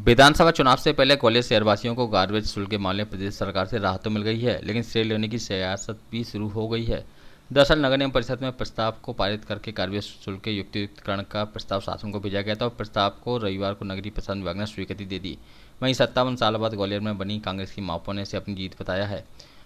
विधानसभा चुनाव से पहले ग्वालियर शहरवासियों को गार्बेज शुल्क के मामले में प्रदेश सरकार से राहत तो मिल गई है, लेकिन श्रेय लेने की सियासत भी शुरू हो गई है। दरअसल नगर निगम परिषद में प्रस्ताव को पारित करके गार्बेज शुल्क के युक्तिकरण का प्रस्ताव शासन को भेजा गया था और प्रस्ताव को रविवार को नगरीय प्रशासन विभाग ने स्वीकृति दे दी। वहीं 57 साल बाद ग्वालियर में बनी कांग्रेस की महापौर ने इसे अपनी जीत बताया है।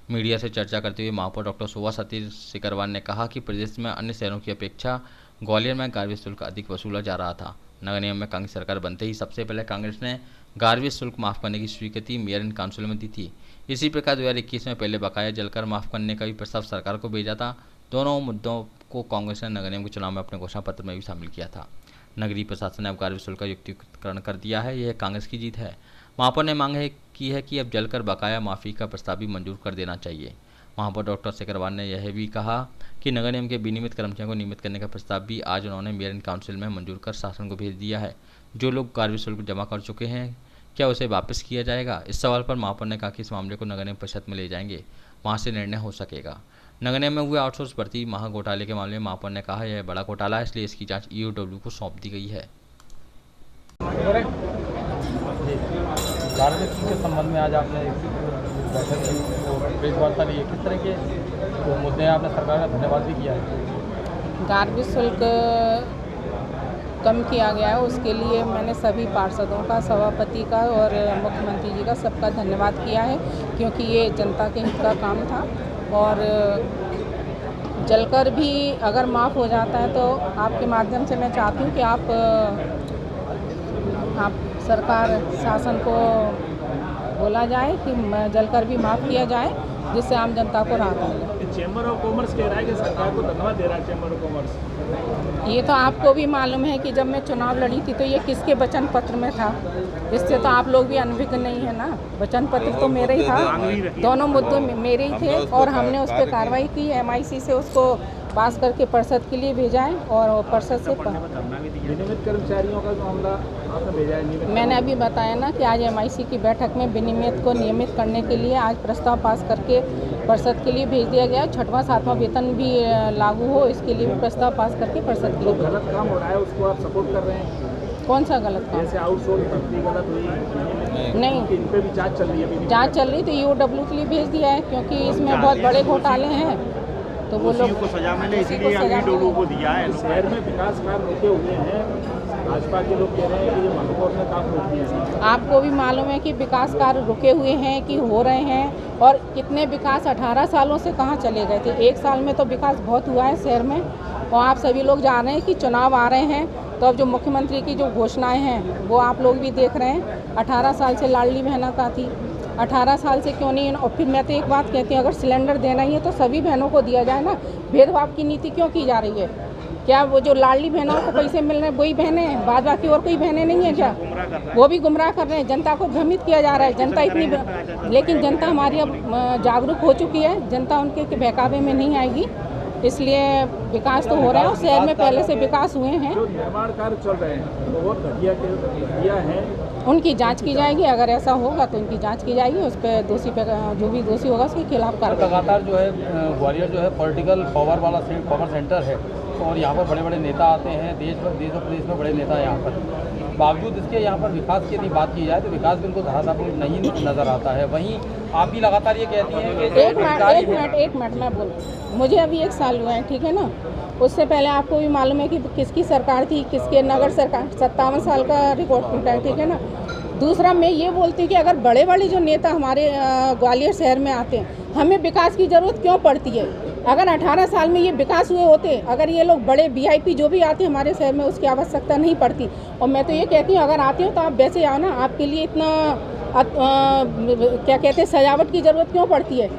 मीडिया से चर्चा करते हुए महापौर डॉक्टर शोभा सतीश सिकरवार ने कहा कि प्रदेश में अन्य शहरों की अपेक्षा ग्वालियर में गार्बेज शुल्क अधिक वसूला जा रहा था। नगर निगम में कांग्रेस सरकार बनते ही सबसे पहले कांग्रेस ने गार्बेज शुल्क माफ़ करने की स्वीकृति मेयर एंड काउंसिल में दी थी। इसी प्रकार 2021 में पहले बकाया जलकर माफ़ करने का भी प्रस्ताव सरकार को भेजा था। दोनों मुद्दों को कांग्रेस ने नगर निगम के चुनाव में अपने घोषणा पत्र में भी शामिल किया था। नगरीय प्रशासन ने अब गार्बेज शुल्क का युक्तिकरण कर दिया है। यह कांग्रेस की जीत है। महापौर ने मांग की है कि अब जलकर बकाया माफ़ी का प्रस्ताव भी मंजूर कर देना चाहिए। महापौर डॉक्टर सिकरवार ने यह भी कहा कि नगर निगम के विनियमित कर्मचारियों को नियमित करने का प्रस्ताव भी आज उन्होंने मेयर एंड काउंसिल में मंजूर कर शासन को भेज दिया है। जो लोग गार्बेज शुल्क जमा कर चुके हैं, क्या उसे वापस किया जाएगा? इस सवाल पर महापौर ने कहा कि इस मामले को नगर निगम परिषद में ले जाएंगे, वहां से निर्णय हो सकेगा। नगर निगम में हुए आउटसोर्स भर्ती महाघोटाले के मामले में महापौर ने कहा यह बड़ा घोटाला है, इसलिए इसकी जाँच EOW को सौंप दी गई है। गार्बेज शुल्क के संबंध में आज आपने बैठक की, प्रेस वार्ता ली है, किस तरह के मुद्दे आपने सरकार का धन्यवाद भी किया है? गार्बेज शुल्क कम किया गया है, उसके लिए मैंने सभी पार्षदों का, सभापति का और मुख्यमंत्री जी का सबका धन्यवाद किया है, क्योंकि ये जनता के हित का काम था। और जलकर भी अगर माफ़ हो जाता है तो आपके माध्यम से मैं चाहती हूँ कि आप सरकार शासन को बोला जाए कि जलकर भी माफ़ किया जाए, जिससे आम जनता को राहत मिले। चैम्बर ऑफ कॉमर्स कह रहा है कि सरकार को धन्यवाद दे रहा है चैम्बर ऑफ कॉमर्स। ये तो आपको भी मालूम है कि जब मैं चुनाव लड़ी थी तो ये किसके वचन पत्र में था, इससे तो आप लोग भी अनभिज्ञ नहीं है ना। वचन पत्र तो मेरा ही था, दोनों मुद्दों मेरे ही थे और हमने उस पर कार्रवाई की। MIC से उसको पास करके परिषद के लिए भेजा है और परिषद से विनियमित कर्मचारियों का मामला आपने भेजा है। मैंने अभी बताया ना कि आज MIC की बैठक में विनियमित को नियमित करने के लिए आज प्रस्ताव पास करके परिषद के लिए भेज दिया गया। 6वां 7वां वेतन भी लागू हो, इसके लिए भी प्रस्ताव पास करके परिषद के लिए। गलत काम हो रहा है उसको आप सपोर्ट कर रहे हैं? कौन सा गलत काम? जैसे आउटसोर्स भर्ती गलत हुई नहीं, इन पे भी जांच चल रही है। जांच चल रही तो EOW के लिए भेज दिया है, क्योंकि इसमें बहुत बड़े घोटाले हैं तो वो लोग को सजा मिले इसलिए EOW को दिया है। शहर में विकास कार्य रुके हुए हैं, भाजपा के लोग कह रहे हैं कि ये महापौर ने काम रोक दिया। आपको भी मालूम है कि विकास कार्य रुके हुए हैं कि हो रहे हैं, और कितने विकास 18 सालों से कहाँ चले गए थे। 1 साल में तो विकास बहुत हुआ है शहर में। और आप सभी लोग जान रहे हैं कि चुनाव आ रहे हैं, तो अब जो मुख्यमंत्री की जो घोषणाएं हैं वो आप लोग भी देख रहे हैं। 18 साल से लाडली बहना का थी, 18 साल से क्यों नहीं। और फिर मैं तो एक बात कहती हूँ, अगर सिलेंडर देना ही है तो सभी बहनों को दिया जाए ना। भेदभाव की नीति क्यों की जा रही है? क्या वो जो लाडली बहनों को पैसे मिल रहे हैं वही बहनें हैं, बाद बाकी और कोई बहनें नहीं है क्या? वो भी गुमराह कर रहे हैं, जनता को भ्रमित किया जा रहा है। जनता इतनी, लेकिन जनता हमारी अब जागरूक हो चुकी है, जनता उनके बहकावे में नहीं आएगी। इसलिए विकास तो हो रहा है और शहर में पहले से विकास हुए हैं। जो निर्माण कार्य चल रहे हैं बहुत घटिया है, उनकी जांच की जाएगी। अगर ऐसा होगा तो उनकी जांच की जाएगी, उस पर दोषी पे जो भी दोषी होगा उसके खिलाफ कार्रवाई। लगातार जो है ग्वालियर जो है पॉलिटिकल पावर वाला पावर सेंटर है और यहाँ पर बड़े बड़े नेता आते हैं, देश और प्रदेश में बड़े नेता यहाँ पर। बावजूद इसके यहाँ पर विकास की यदि बात की जाए तो विकास बिल्कुल धराशायी नहीं नज़र आता है। वहीं आप भी लगातार ये कहती हैं कि एक मिनट मैं बोल, मुझे अभी 1 साल हुआ है, ठीक है ना। उससे पहले आपको भी मालूम है कि किसकी सरकार थी, किसके नगर सरकार। 57 साल का रिकॉर्ड टूटा है, ठीक है ना। दूसरा मैं ये बोलती हूँ कि अगर बड़े बड़े जो नेता हमारे ग्वालियर शहर में आते हैं, हमें विकास की ज़रूरत क्यों पड़ती है? अगर 18 साल में ये विकास हुए होते, अगर ये लोग बड़े VIP जो भी आते हैं हमारे शहर में, उसकी आवश्यकता नहीं पड़ती। और मैं तो ये कहती हूँ अगर आते हो तो आप वैसे आओ ना, आपके लिए इतना क्या कहते हैं सजावट की ज़रूरत क्यों पड़ती है?